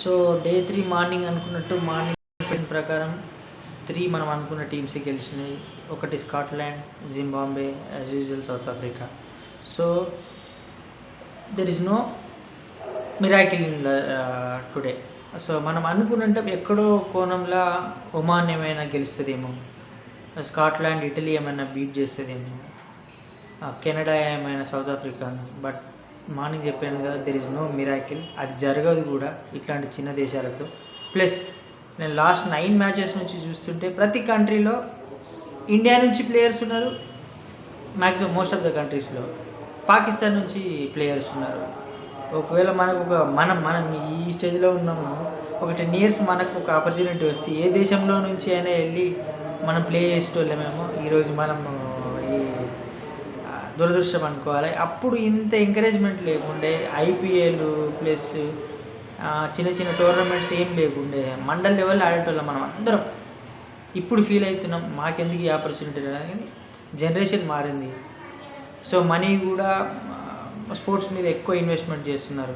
So day 3 morning అనుకున్నట్టు morning ప్రకారం 3 మనం అనుకున్న టీమ్స్ గెలిచినాయి. ఒకటి Scotland, Zimbabwe, as usual South Africa. So there is no miracle in today. So మనం అనుకున్నంటే ఎక్కడో కోణంలో ఒమాన్ ఏమైనా గెలుస్తుందేమో, స్కాట్లాండ్ ఇటలీ ఏమైనా బీట్ చేస్తుందేమో, కెనడా ఏమైనా సౌత్ ఆఫ్రికాను. బట్ మార్నింగ్ చెప్పాను కదా, దెర్ ఇస్ నో మిరాకిల్. అది జరగదు కూడా ఇట్లాంటి చిన్న దేశాలతో. ప్లస్ నేను లాస్ట్ 9 మ్యాచెస్ నుంచి చూస్తుంటే ప్రతి కంట్రీలో ఇండియా నుంచి ప్లేయర్స్ ఉన్నారు, మ్యాక్సిమం మోస్ట్ ఆఫ్ ద కంట్రీస్లో పాకిస్తాన్ నుంచి ప్లేయర్స్ ఉన్నారు. ఒకవేళ మనకు మనం ఈ స్టేజ్లో ఉన్నాము, ఒక 10 years మనకు ఒక ఆపర్చునిటీ వస్తే ఏ దేశంలో నుంచి అయినా వెళ్ళి మనం ప్లే చేసేటోళ్ళమేమో. ఈరోజు మనము ఈ దురదృష్టం అనుకోవాలి. అప్పుడు ఇంత ఎంకరేజ్మెంట్ లేకుండే, ఐపీఎల్ ప్లస్ చిన్న చిన్న టోర్నమెంట్స్ ఏం లేకుండే, మండల్ లెవెల్ ఆడేటోళ్ళం మనం అందరం. ఇప్పుడు ఫీల్ అవుతున్నాం మాకెందుకు ఈ ఆపర్చునిటీ అనేది. కానీ జనరేషన్ మారింది. సో మనీ కూడా స్పోర్ట్స్ మీద ఎక్కువ ఇన్వెస్ట్మెంట్ చేస్తున్నారు.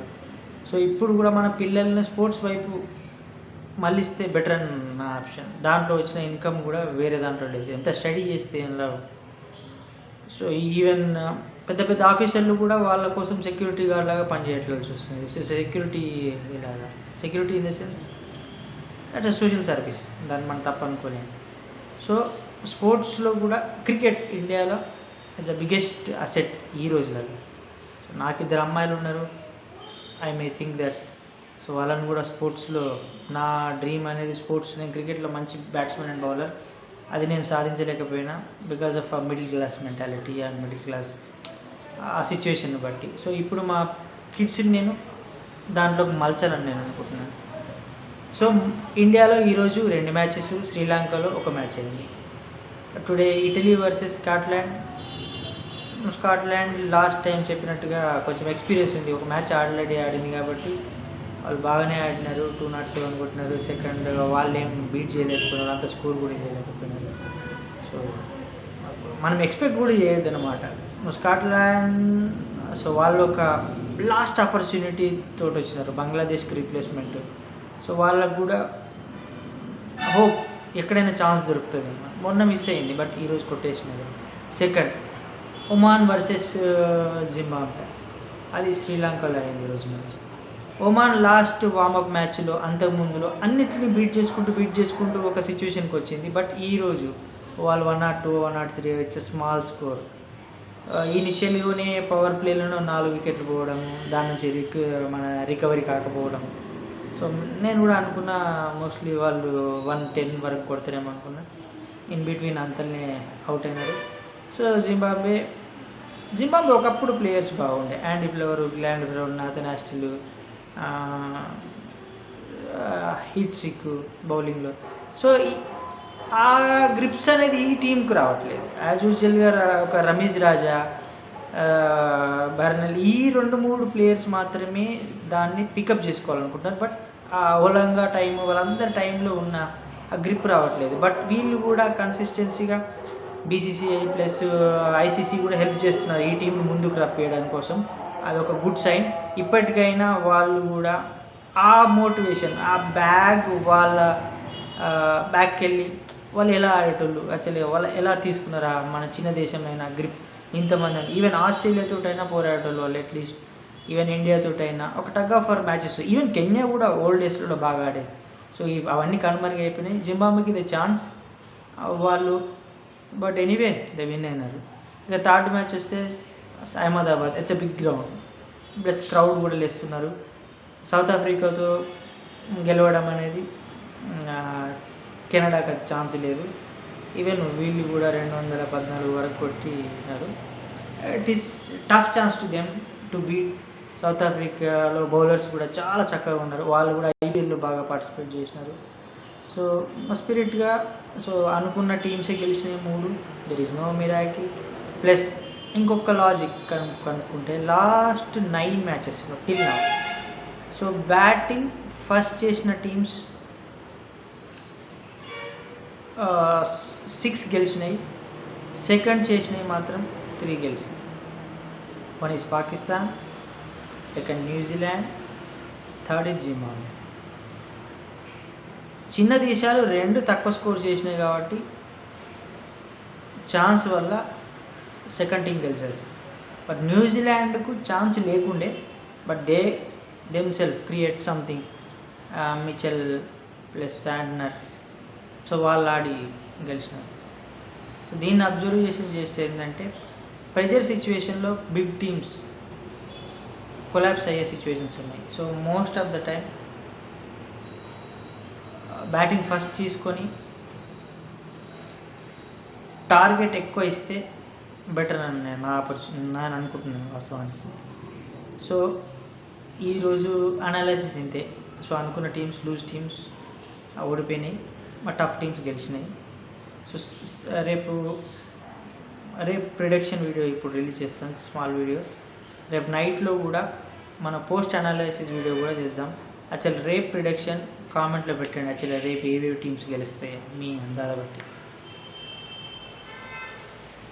సో ఇప్పుడు కూడా మన పిల్లల్ని స్పోర్ట్స్ వైపు మళ్ళిస్తే బెటర్ అని నా ఆప్షన్. దాంట్లో వచ్చిన ఇన్కమ్ కూడా వేరే దాంట్లో లేదు. ఎంత స్టడీ చేస్తే ఏం లాభం. సో ఈవెన్ పెద్ద పెద్ద ఆఫీసర్లు కూడా వాళ్ళ కోసం సెక్యూరిటీ గార్డ్ లాగా పనిచేయట్లేసి వస్తుంది. సెక్యూరిటీ ఇలాగా, security in the sense at social service, దాన్ని మనం తప్పు అనుకోలేము. సో స్పోర్ట్స్లో కూడా క్రికెట్ ఇండియాలో ద బిగ్గెస్ట్ అసెట్ ఈ రోజులలో. సో నాకు 2 అమ్మాయిలు ఉన్నారు. I may think that so వాళ్ళని కూడా స్పోర్ట్స్లో, నా డ్రీమ్ అనేది స్పోర్ట్స్, నేను క్రికెట్లో మంచి బ్యాట్స్మెన్ అండ్ బౌలర్, అది నేను సాధించలేకపోయినా because of middle class mentality and middle class ఆ సిచ్యువేషన్ బట్టి. సో ఇప్పుడు మా కిడ్స్ని నేను దాంట్లోకి మలచాలని నేను అనుకుంటున్నాను. సో ఇండియాలో ఈరోజు 2 మ్యాచెస్, శ్రీలంకలో 1 మ్యాచ్ అయింది. Today Italy versus Scotland. Scotland last time చెప్పినట్టుగా కొంచెం ఎక్స్పీరియన్స్ ఉంది, 1 మ్యాచ్ ఆల్రెడీ ఆడింది కాబట్టి వాళ్ళు బాగానే ఆడినారు. 207 కొట్టినారు. సెకండ్ వాళ్ళు ఏం బీట్ చేయలేకపోయినారు, అంత స్కోర్ కూడా చేయలేకపోయినారు. సో మనం ఎక్స్పెక్ట్ కూడా చేయొద్దు అనమాట స్కాట్లాండ్. సో వాళ్ళు ఒక లాస్ట్ ఆపర్చునిటీ తోటి వచ్చినారు, బంగ్లాదేశ్కి రీప్లేస్మెంట్. సో వాళ్ళకు కూడా హోప్ ఎక్కడైనా ఛాన్స్ దొరుకుతుంది. మొన్న మిస్ అయింది, బట్ ఈరోజు కొట్టేసినారు. సెకండ్ ఒమాన్ వర్సెస్ జింబాబ్వే, అది శ్రీలంకలో అయింది ఈరోజు మ్యాచ్. ఒమాన్ లాస్ట్ వార్మప్ మ్యాచ్లో అంతకుముందులో అన్నిటిని బీట్ చేసుకుంటూ ఒక సిచ్యువేషన్కి వచ్చింది. బట్ ఈరోజు వాళ్ళు 102, 103 ఇట్స్ స్మాల్ స్కోర్. ఇనిషియల్గానే పవర్ ప్లేలోనే 4 వికెట్లు పోవడం, దాని నుంచి రికవరీ కాకపోవడం. సో నేను కూడా అనుకున్నా మోస్ట్లీ వాళ్ళు 110 వరకు కొడతారేమో అనుకున్నా. ఇన్ బిట్వీన్ అంతల్నే అవుట్ అయినారు. సో జింబాబ్వే ఒకప్పుడు ప్లేయర్స్ బాగుండే, Andy Flower, Grant Flower, Nathan Astle, Heath Streak బౌలింగ్లో. సో ఆ గ్రిప్స్ అనేది ఈ టీంకి రావట్లేదు. యాజ్ యూజువల్గా ఒక రమేష్ రాజా, బర్నల్, ఈ 2-3 ప్లేయర్స్ మాత్రమే దాన్ని పికప్ చేసుకోవాలనుకుంటున్నారు. బట్ ఆ ఓలంగా టైం, వాళ్ళందరి టైంలో ఉన్న ఆ గ్రిప్ రావట్లేదు. బట్ వీళ్ళు కూడా కన్సిస్టెన్సీగా బీసీసీఐ ప్లస్ ఐసీసీ కూడా హెల్ప్ చేస్తున్నారు ఈ టీంని ముందుకు రప్పియడానికి కోసం. అదొక గుడ్ సైన్. ఇప్పటికైనా వాళ్ళు కూడా ఆ మోటివేషన్, ఆ వాళ్ళ బ్యాక్కి వెళ్ళి వాళ్ళు ఎలా ఆడేటోళ్ళు, యాక్చువల్లీ వాళ్ళు ఎలా తీసుకున్నారా మన చిన్న దేశమైనా గ్రిప్ ఇంతమంది. ఈవెన్ ఆస్ట్రేలియాతోటైనా పోరాడేటోళ్ళు వాళ్ళు, అట్లీస్ట్ ఈవెన్ ఇండియాతోటైనా ఒక tug of for matches. Even Kenya కూడా ఓల్డ్ డేస్లో బాగా ఆడేది. సో అవన్నీ కనుమరుగు అయిపోయినాయి. జింబాబ్వేకి ఇది ఛాన్స్ వాళ్ళు, బట్ ఎనీవే దే విన్ అయినారు. ఇక 3rd మ్యాచ్ వస్తే Ahmedabad, it's a big ground, plus crowd కూడా లేస్తున్నారు. సౌత్ ఆఫ్రికాతో గెలవడం అనేది కెనడాకి అది ఛాన్స్ లేదు. ఈవెన్ వీళ్ళు కూడా 214 వరకు కొట్టినారు. It is tough chance to them to beat. South ఆఫ్రికాలో బౌలర్స్ కూడా చాలా చక్కగా ఉన్నారు, వాళ్ళు కూడా ఐపీఎల్లో బాగా పార్టిసిపేట్ చేసినారు. సో స్పిరిట్గా సో అనుకున్న టీమ్సే గెలిచినాయి 3. There is no miracle. Plus ఇంకొక లాజిక్ కనుక్కుంటే లాస్ట్ 9 మ్యాచెస్లో till now, so batting first చేసిన టీమ్స్ 6 గెలిచినాయి, సెకండ్ చేసినవి మాత్రం 3 గెలిచినాయి. 1 is Pakistan, second New Zealand, third is Zimbabwe. చిన్న దేశాలు 2 తక్కువ స్కోర్ చేసినాయి కాబట్టి ఛాన్స్ వల్ల సెకండ్ టీం గెలిచారు. బట్ న్యూజిలాండ్కు ఛాన్స్ లేకుండే, but they themselves create something, Mitchell plus Santner, so వాళ్ళు ఆడి గెలిచినారు. సో దీన్ని అబ్జర్వేషన్ చేస్తే ఏంటంటే ప్రెజర్ సిచ్యువేషన్లో బిగ్ టీమ్స్ కొలాప్స్ అయ్యే సిచ్యువేషన్స్ ఉన్నాయి. So most of the time batting first తీసుకొని టార్గెట్ ఎక్కువ ఇస్తే బెటర్ అని నేను అనుకుంటున్నాను వాస్తవానికి. సో ఈరోజు అనాలిసిస్ ఇంతే. సో అనుకున్న టీమ్స్ లూజ్ టీమ్స్ ఓడిపోయినాయి, మా టఫ్ టీమ్స్ గెలిచినాయి. సో రేపు ప్రిడిక్షన్ వీడియో ఇప్పుడు రిలీజ్ చేస్తాను, స్మాల్ వీడియో. రేపు నైట్లో కూడా మన పోస్ట్ అనాలిసిస్ వీడియో కూడా చేద్దాం. యాక్చువల్ రేపు ప్రిడిక్షన్ కామెంట్లో పెట్టండి, యాక్చువల్లీ రేపు ఏవేవి టీమ్స్ గెలుస్తాయి మీ అందాల బట్టి.